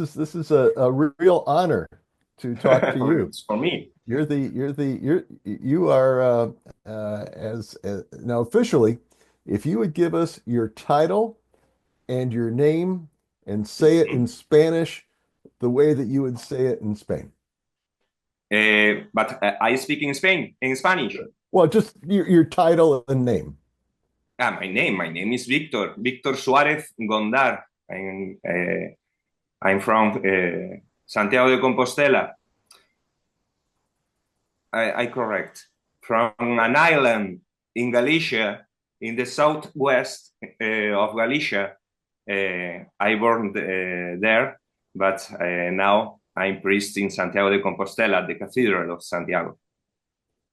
this is a real honor to talk to you. It's for me. You are as now officially, if you would give us your title and your name and say it in Spanish the way that you would say it in Spain. But I speak in Spain, in Spanish. Well, just your title and name. My name is Victor Suarez Gondar. I'm from Santiago de Compostela. I correct. From an island in Galicia, in the southwest of Galicia. I born there, but now I'm priest in Santiago de Compostela at the Cathedral of Santiago.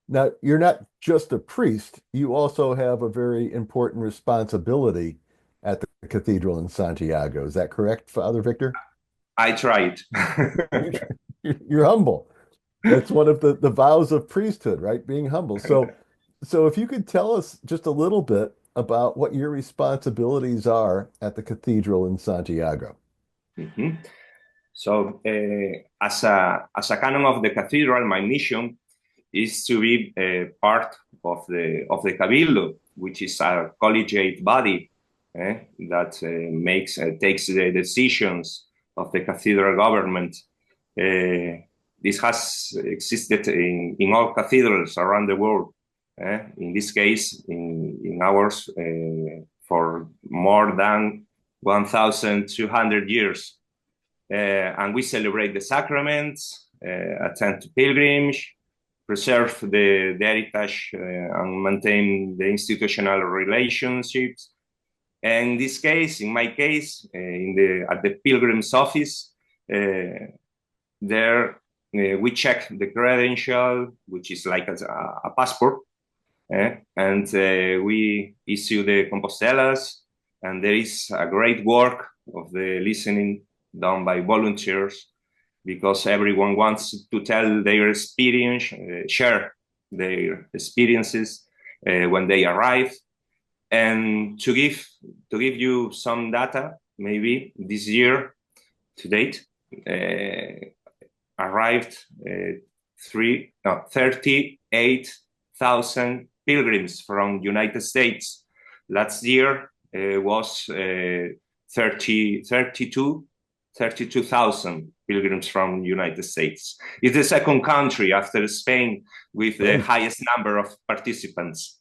Now, you're not just a priest, you also have a very important responsibility at the Cathedral in Santiago. Is that correct, Father Victor? I tried. You're humble. That's one of the vows of priesthood, right? Being humble. So if you could tell us just a little bit about what your responsibilities are at the Cathedral in Santiago. Mhm. So, as a canon of the cathedral, my mission is to be part of the Cabildo, which is a collegiate body that takes the decisions of the cathedral government. This has existed in all cathedrals around the world. In this case, in ours, for more than 1,200 years. And we celebrate the sacraments, attend to pilgrims, preserve the heritage, and maintain the institutional relationships. And in this case, in my case, at the Pilgrims office, there we check the credential, which is like a passport, and we issue the Compostelas, and there is a great work of the listening done by volunteers because everyone wants to tell their experience, share their experiences when they arrive, and to give you some data. Maybe this year to date arrived 38,000 pilgrims from United States. Last year was 32,000 pilgrims from United States. It's the second country after Spain with the Oh, highest number of participants.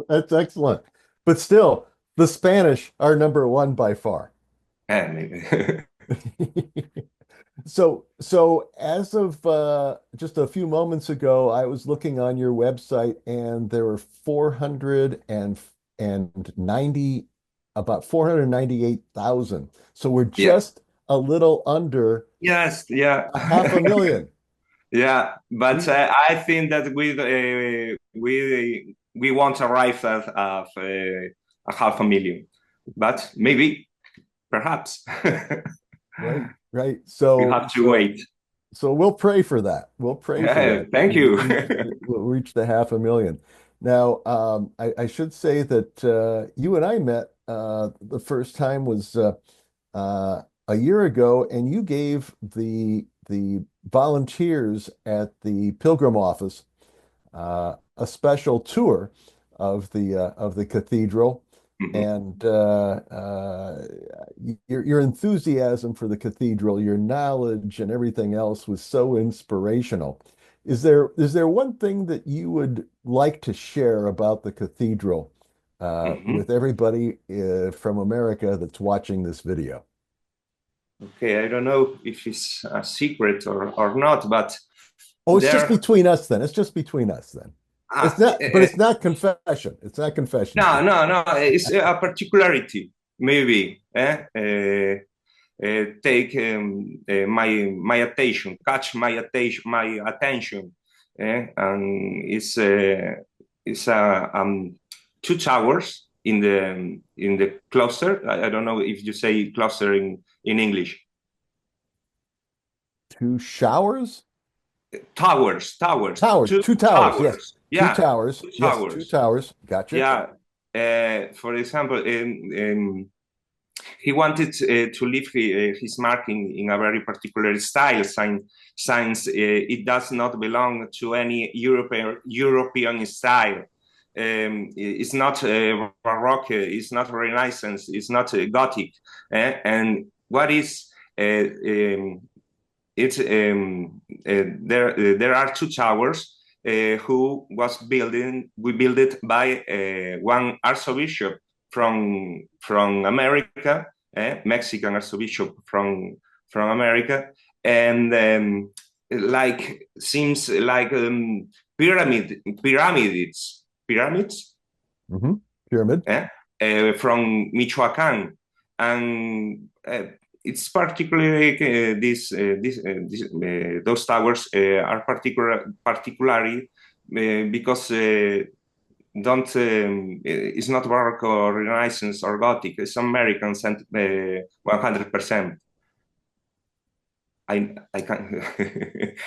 that's excellent. But still, the Spanish are number one by far. And So as of just a few moments ago, I was looking on your website and there were 490, about 498,000. So we're yeah, just a little under yes, yeah. a half a million. Yeah, but We, I think that we won't arrive at a half a million, but maybe, perhaps, right, right. we So have to so wait. so we'll pray for that. We'll pray for Yeah, that. thank We you. we'll reach the half a million. Now, I should say that you and I met the first time was a year ago, and you gave the volunteers at the Pilgrim office a special tour of the cathedral, Mhm. and your enthusiasm for the cathedral, your knowledge, and everything else was so inspirational. Is there one thing that you would like to share about the cathedral Mhm. with everybody from America that's watching this video? Okay, I don't know if it's a secret or not, but Oh, it's just there. between us then. It's just between us then. It's Ah, not, but it's not confession. It's not confession no, time. no, no. It's a particularity, maybe. Take my attention, catch my attention, and it's two towers in the cluster. I don't know if you say cluster in English. Two showers? Towers, Towers, two two towers. Yes, towers. two Yeah, towers. two Yes, two towers. towers. Gotcha. Yeah. For example, in He wanted to leave his mark in a very particular style, since it does not belong to any European style. It's not Baroque, it's not Renaissance, it's not Gothic. And what is it's there are two towers who was building we built it by one archbishop from America, Mexican archbishop from America, and like seems like pyramids Hmm. Pyramid. from Michoacan, and it's particularly those towers are particularly because don't it's not Baroque or Renaissance or Gothic. It's American 100%. I can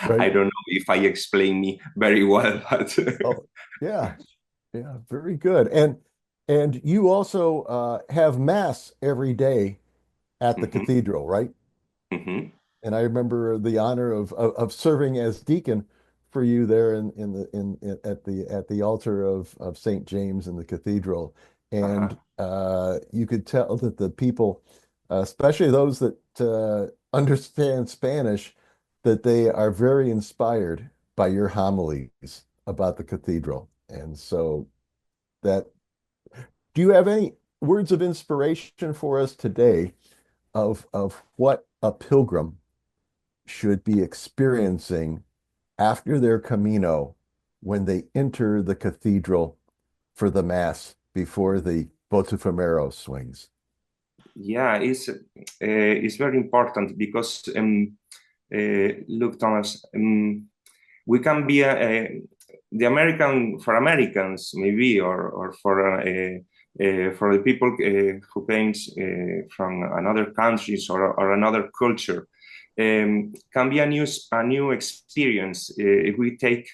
Right. I don't know if I explain me very well, but Oh, yeah. Yeah. Very good. And you also have mass every day at the Mhm, cathedral, right? mhm, And I remember the honor of serving as deacon for you there at the altar of St. James in the cathedral. And uh-huh. you could tell that the people, especially those that understand Spanish, that they are very inspired by your homilies about the cathedral. And so that, do you have any words of inspiration for us today of what a pilgrim should be experiencing after their Camino when they enter the cathedral for the Mass before the Botafumeiro swings? Yeah, it's very important because look, Thomas, we can be the American for Americans maybe, or for the people who came from another countries or another culture, can be a new experience if we take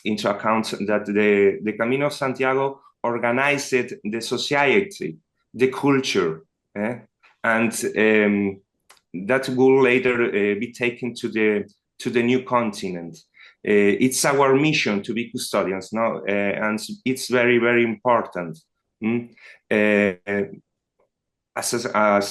into account that the Camino of Santiago organized the society, the culture, eh? And that will later be taken to the new continent. It's our mission to be custodians, no, and it's very very important. Mm? Uh, as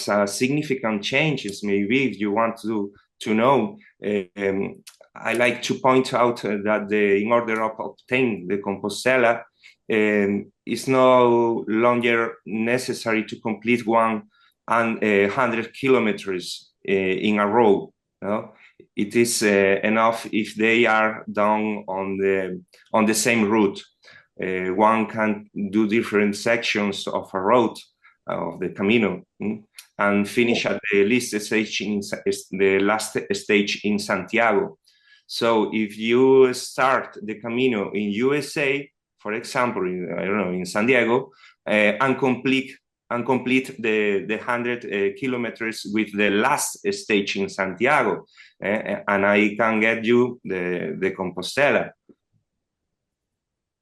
a significant changes, maybe if you want to know, I like to point out that in order of obtain the Compostela, it's no longer necessary to complete 100 kilometers in a row. No? It is enough if they are done on the same route. One can do different sections of a road of the Camino, and finish Oh, at the last stage in Santiago. So if you start the Camino in USA, for example, I don't know, in San Diego, and complete the 100 kilometers with the last stage in Santiago, and I can get you the Compostela.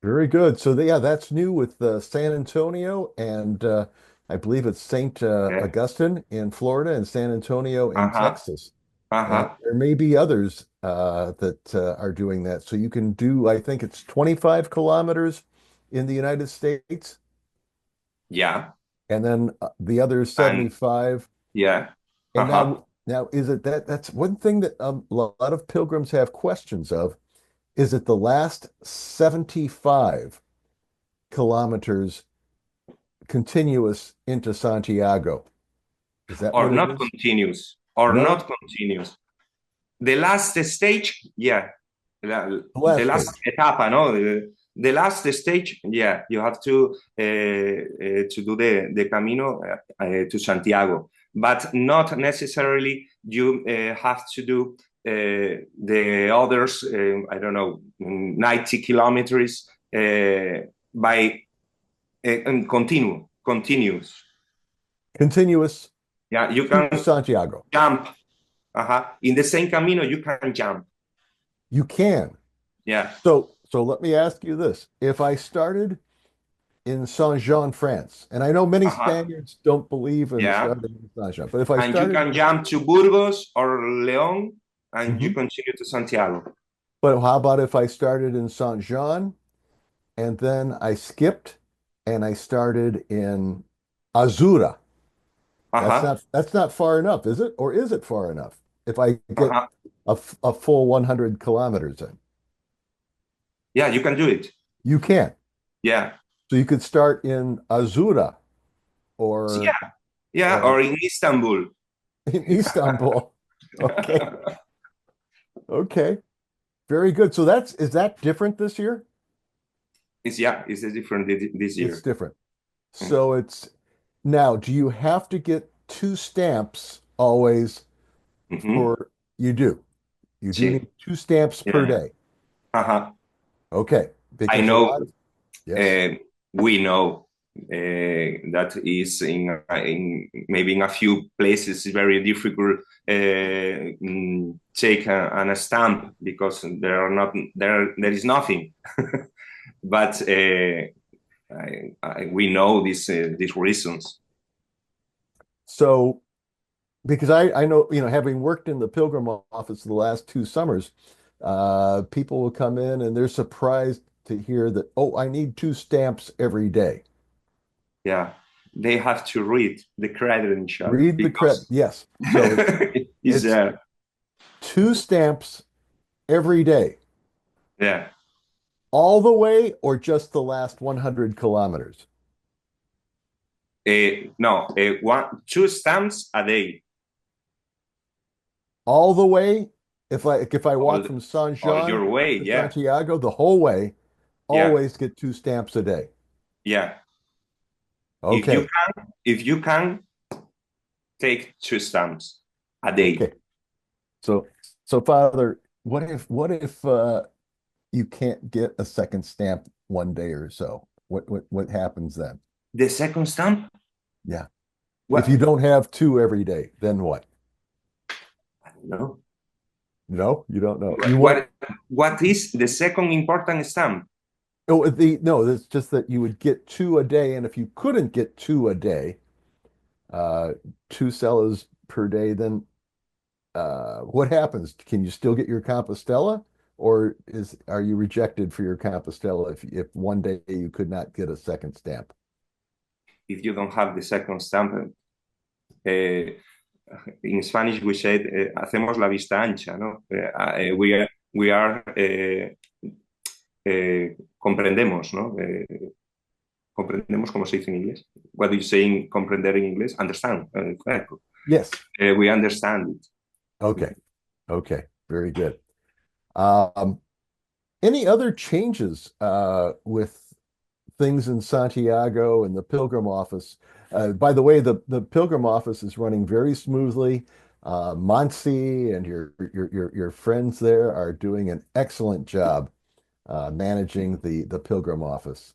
very good. So yeah, that's new with San Antonio and I believe it's St. Yeah. Augustine in Florida and San Antonio in Uh-huh. Texas. And Uh-huh. there may be others that are doing that. So you can do, I think it's 25 kilometers in the United States, Yeah. and then the other And 75. yeah. And Uh-huh. now is it that's one thing that a lot of pilgrims have questions of, is it the last 75 kilometers continuous into Santiago? Is that Or what it not is? continuous, or No, not continuous. The last stage, yeah, the the last last stage. etapa, no, the last stage, yeah, you have to do the Camino to Santiago, but not necessarily you have to do the others, I don't know, 90 kilometers by continuous. Continuous Yeah, you to can Santiago. jump. In the same Camino, you can jump. You can. Yeah. So let me ask you this. If I started in Saint-Jean, France. And I know many Uh-huh. Spaniards don't believe in Yeah. starting in Saint-Jean, but if I And you started, can jump to Burgos or León and you Mhm. continue to Santiago. But how about if I started in Saint-Jean and then I skipped and I started in Azura? Uh-huh. That's not far enough, is it? Or is it far enough? If I get Uh-huh. a full 100 kilometers in, Yeah, you can do it. you can. Yeah. So you could start in Azura So, or yeah. Yeah. or Or in Istanbul. in Istanbul. Okay. Okay. Very good. So is that different this year? It's different this It's year. different. So it's now, do you have to get two stamps always Mm-hmm. for you do? You do Sí. need two stamps per Yeah. day. Uh-huh. Okay. I Because a know. lot of, yes. Uh, we know that is in maybe in a few places very difficult take a stamp because there are not there is nothing. But we know these reasons. So because I know, having worked in the Pilgrim office the last two summers, people will come in and they're surprised to hear that, oh, I need two stamps every day. Yeah, they have to read the credential Read the credit. because Yes. So it's it's two stamps every day, yeah. all the way or just the last 100 kilometers? No, one two stamps a day. All the way. If I walk All from San all Juan your way. to Yeah, Santiago the whole way, yeah, always get two stamps a day. yeah. If you Okay. if you can take two stamps a day. Okay. So so Father, what if you can't get a second stamp one day or so? What happens then? The second stamp? Yeah. If you What? don't have two every day, then what? I don't know. No, you don't know. What You want what, what is the second important stamp? oh the no, it's just that you would get two a day, and if you couldn't get two a day, uh two sellers per day, then what happens? Can you still get your Compostela, or is are you rejected for your Compostela if one day you could not get a second stamp? If you don't have the second stamp, in Spanish we said hacemos la vista ancha, ¿no? We are comprendemos, ¿no? Comprendemos como se dice en inglés. What do you say in comprender in English? Understand. Yes. We understand Okay. it. Okay. Very good. Um, any other changes with things in Santiago and the Pilgrim office? By the way, the Pilgrim office is running very smoothly. Monsi and your friends there are doing an excellent job managing the Pilgrim office.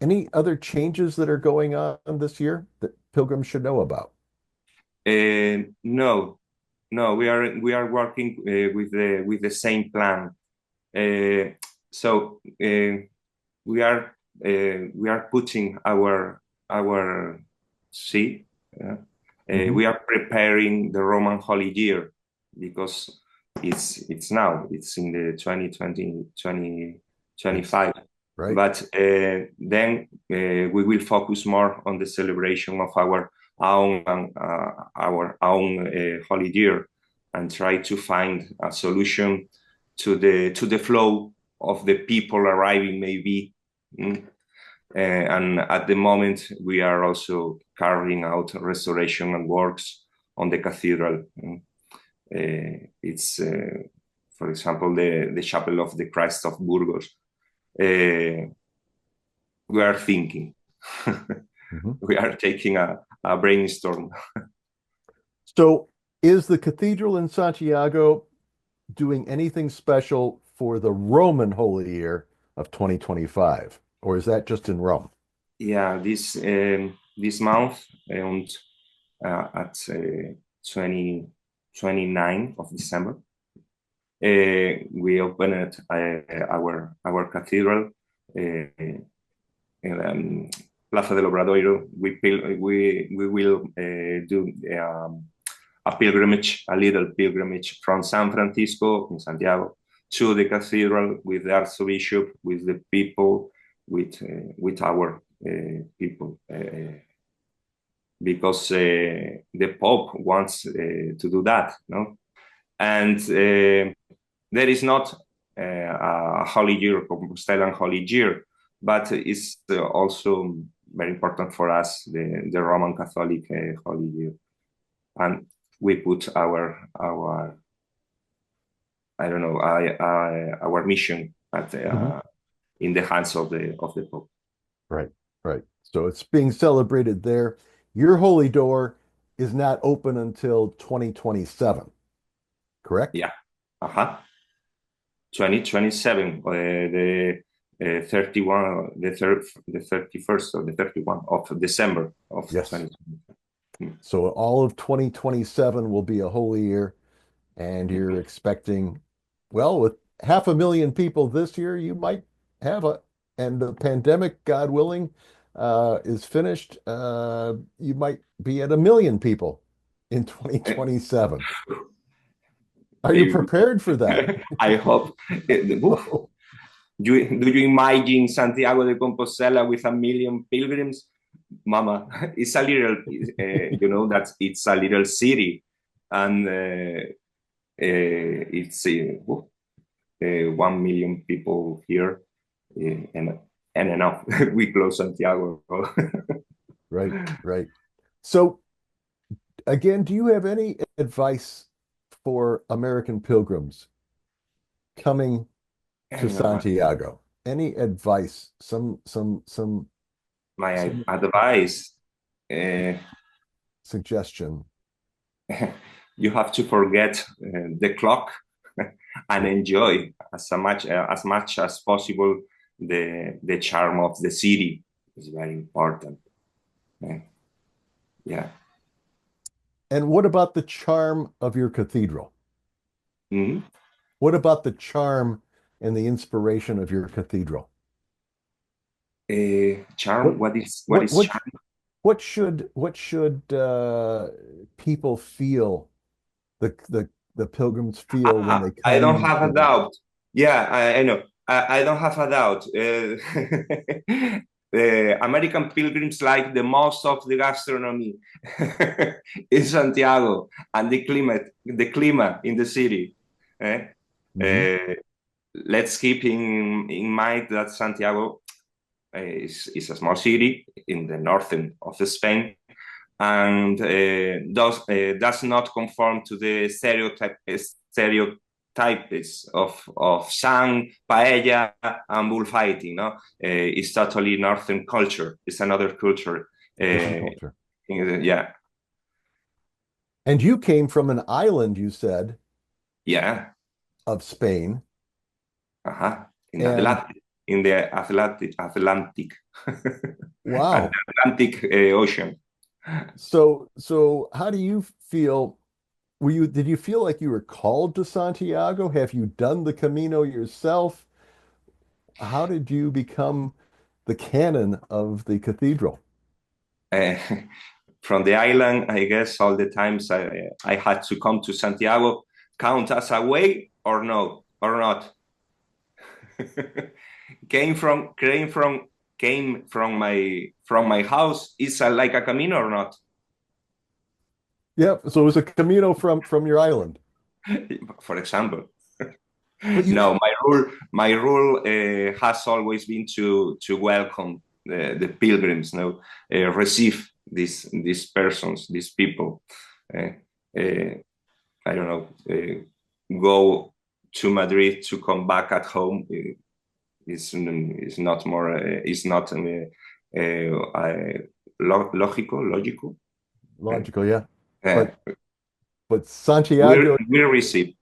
Any other changes that are going on this year that Pilgrims should know about? No, no, we are working with the same plan. Uh, so we are putting our see. Mhm. We are preparing the Roman Holy Year because it's now it's in the 2020 It's 2025. right. But then we will focus more on the celebration of our own Holy Year and try to find a solution to the flow of the people arriving maybe. Mm. And at the moment, we are also carrying out restoration and works on the cathedral. It's, for example, the Chapel of the Christ of Burgos. We are thinking, Mhm. we are taking a brainstorm. So, is the cathedral in Santiago doing anything special for the Roman Holy Year of 2025, or is that just in Rome? Yeah, this month and at 20, 29 of December, we opened our cathedral. in Plaza del Obradoiro. We will do a pilgrimage, a little pilgrimage from San Francisco in Santiago to the cathedral with the archbishop, with the people, with our people, because the Pope wants to do that, no? And there is not a holy year, Compostelan holy year, but it's also very important for us, the Roman Catholic holy year. And we put our I don't know our mission Hmm. in the hands of the Pope. Right, right. So it's being celebrated there. Your holy door is not open until 2027, correct? Yeah, uh-huh. 2027, the 31, the 31st or the 31 of December of Yes. 2020. So all of 2027 will be a holy year, and you're expecting, well, with 500,000 people this year, you might have and the pandemic, God willing, is finished. You might be at 1 million people in 2027. Are you Maybe. prepared for that? I hope. Do you imagine Santiago de Compostela with 1 million pilgrims? Mama, it's a little, that it's a little city, and it's 1 million people here, and enough. We close Santiago. Right, right. So again, do you have any advice for American pilgrims coming to Santiago? Any advice? My Some advice, uh, suggestion? you have to forget the clock and Yeah. enjoy as much as possible the charm of the city. Is very important. Uh, yeah. And what about the charm of your cathedral? Mhm. What about the charm and the inspiration of your cathedral? Charm. What What is what charm? what should people feel the pilgrims feel when they I don't come have a to the doubt. Yeah, I know. I don't have a doubt. The American pilgrims like the most of the gastronomy in Santiago and the climate in the city. Eh? Mhm. Uh, let's keep in mind that Santiago is a small city in the northern of Spain, and does not conform to the stereotypes of sang, paella, and bullfighting. No, it's totally northern culture. It's another culture. Different Uh, culture. yeah, And you came from an island, you said, yeah, of Spain. uh-huh. In And Atlantic, in the Atlantic, at wow. the Atlantic Ocean. So how do you feel? Did you feel like you were called to Santiago? Have you done the Camino yourself? How did you become the canon of the cathedral? Uh, from the island, I guess all the times I had to come to Santiago count as a way or no or not. came from my house. Is like a camino or not? Yeah, so it was a Camino from your island. For example. But you No, my rule has always been to welcome the pilgrims, no, receive these persons, these people. Uh, uh, I don't know, go to Madrid to come back at home is not more is not logical. Uh, logical, yeah. uh, But we Santiago, we receive.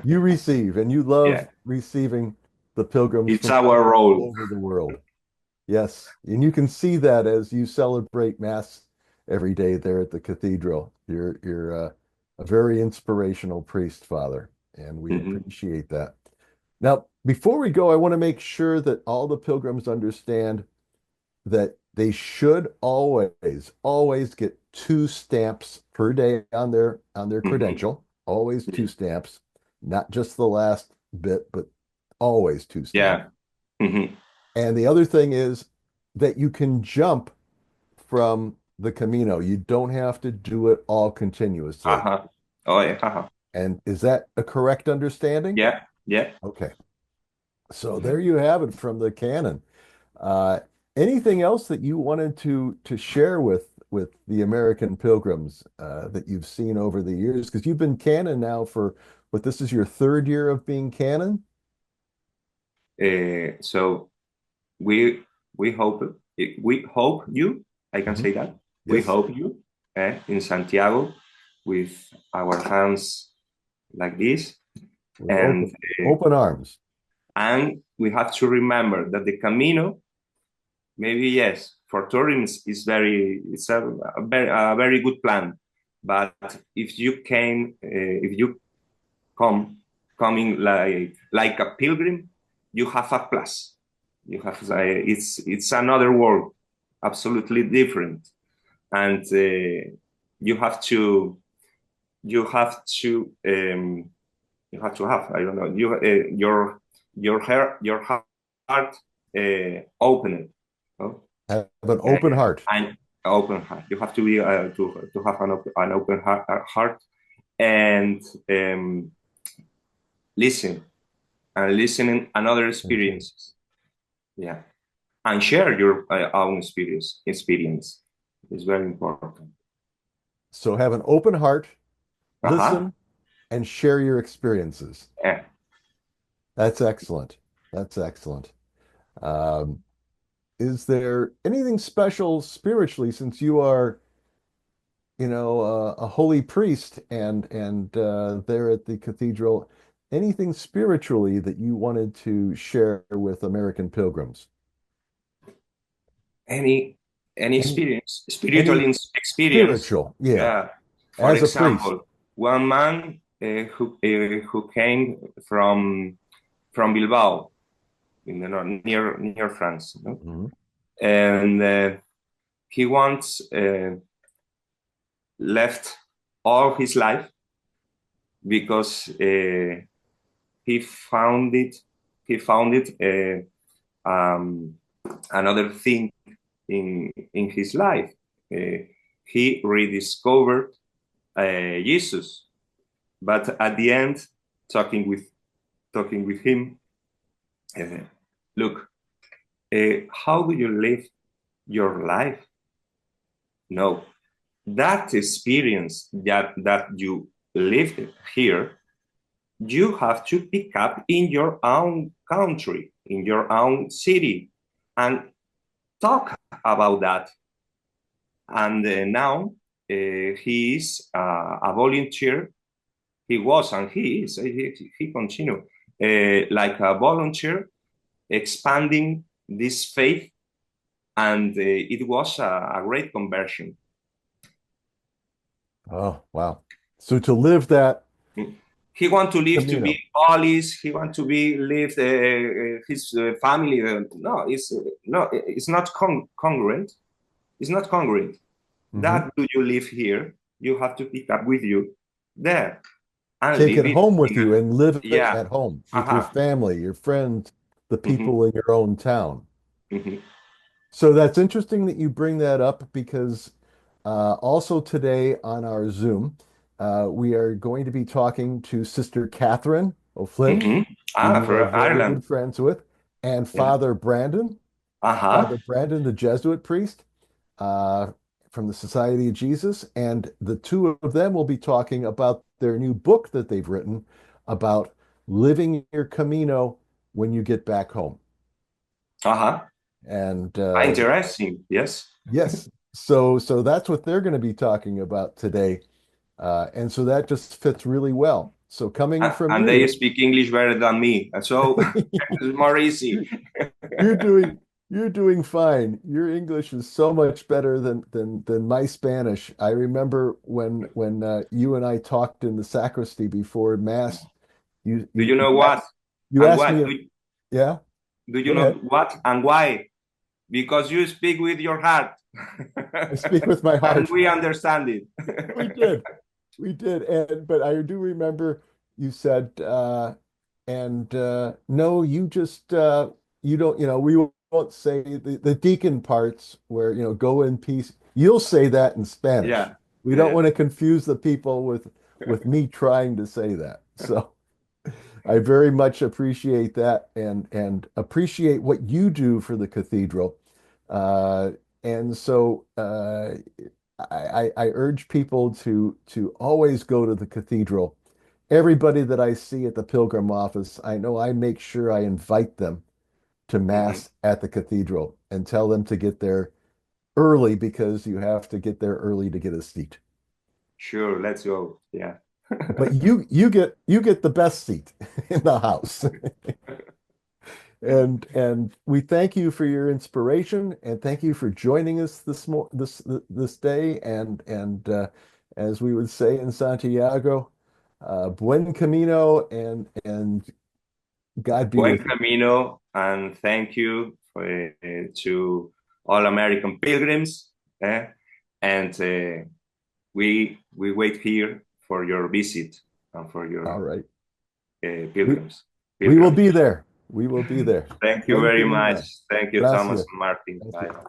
you receive and you Yeah, love receiving the pilgrims it's from our all role. over the world. Yes, and you can see that as you celebrate Mass every day there at the cathedral. You're a very inspirational priest, Father, and we Mhm. appreciate that. Now, before we go, I want to make sure that all the pilgrims understand that they should always get two stamps per day on their Mhm. credential. Always two stamps, not just the last bit, but always two stamps. Yeah. Mhm. And the other thing is that you can jump from the Camino. You don't have to do it all continuously. Uh-huh. Oh, yeah. Uh-huh. And is that a correct understanding? Yeah. Yeah. Okay. So there Mhm. you have it from the canon. Uh, anything else that you wanted to share with the American pilgrims that you've seen over the years? Because you've been canon now for what this is your third year of being canon? So we we hope you. I can Mhm. say that we Yes, hope you in Santiago with our hands like this, with and open arms. and we have to remember that the Camino, maybe yes, for tourism is it's a very good plan, but if you came if you come coming like a pilgrim, you have a plus. You have it's another world, absolutely different, and you have to you have to you have to have I don't know your heart open, oh, Have an uh, open heart. and open heart. You have to be to have an open heart and listen and listening another experiences. Yeah, and share your own experience is very important. So have an open heart, Uh-huh. listen, and share your experiences. Yeah. That's excellent. That's excellent. Um, is there anything special spiritually since you are, a holy priest and there at the cathedral, anything spiritually that you wanted to share with American pilgrims? any any Any experience, spiritual any experience. spiritual, yeah, Yeah. For as a priest. example, one man who came from Bilbao in the near France, no? Mhm. And he once left all his life because he found it um, another thing in his life. He rediscovered Jesus, but at the end, talking with talking with him, uh, look, how do you live your life? No, that experience that you lived here, you have to pick up in your own country, in your own city, and talk about that. And now he is a volunteer. He was and he is. He continued like a volunteer, expanding this faith, and it was a great conversion. Oh, wow. So to live that He want to live to be Camino. police. He want to be live his family. No, it's not congruent. It's not congruent. Mhm. That do you live here? You have to pick up with you there and Take live it it. home with you and live it Yeah. at home with your Uh-huh. family, your friends, the Mm-hmm. people in your own town. Mm-hmm. So that's interesting that you bring that up because also today on our Zoom, we are going to be talking to Sister Catherine O'Flynn, Mm-hmm. who Ah, you are for very Ireland. good friends with, and Yeah. Uh-huh. Father Brandon, the Jesuit priest uh, from the Society of Jesus. And the two of them will be talking about their new book that they've written about living your Camino when you get back home. Uh-huh. And Interesting. Yes. yes, so that's what they're going to be talking about today. And so that just fits really well. So coming from And they you, speak English better than me. So it's more easy. you're, you're doing you're doing fine. Your English is so much better than my Spanish. I remember when you and I talked in the sacristy before Mass, you Do you you know you what? asked, you And asked what? me if, yeah, Do you go know ahead. what and why? because you speak with your heart. I speak with my And heart. we understand it. We did. We did. And but I do remember you said and no, you just you don't, we won't say the deacon parts where, go in peace. You'll say that in Spanish. Yeah, We don't yeah. want to confuse the people with me trying to say that. So I very much appreciate that and appreciate what you do for the cathedral. Uh, and so I urge people to always go to the cathedral. Everybody that I see at the Pilgrim office, I know I make sure I invite them to Mhm. Mass at the cathedral and tell them to get there early because you have to get there early to get a seat. Sure, let's go. Yeah. But you get the best seat in the house. And we thank you for your inspiration and thank you for joining us this day and as we would say in Santiago, buen camino and God be Buen with you. camino, and thank you to all American pilgrims. eh? And we wait here for your visit and for All your right. We pilgrims. we will Pilgrims. be there. We will be there. Thank you Buen very much. camino. Thank you, Thomas Gracias. and Martin. Bye. Gracias.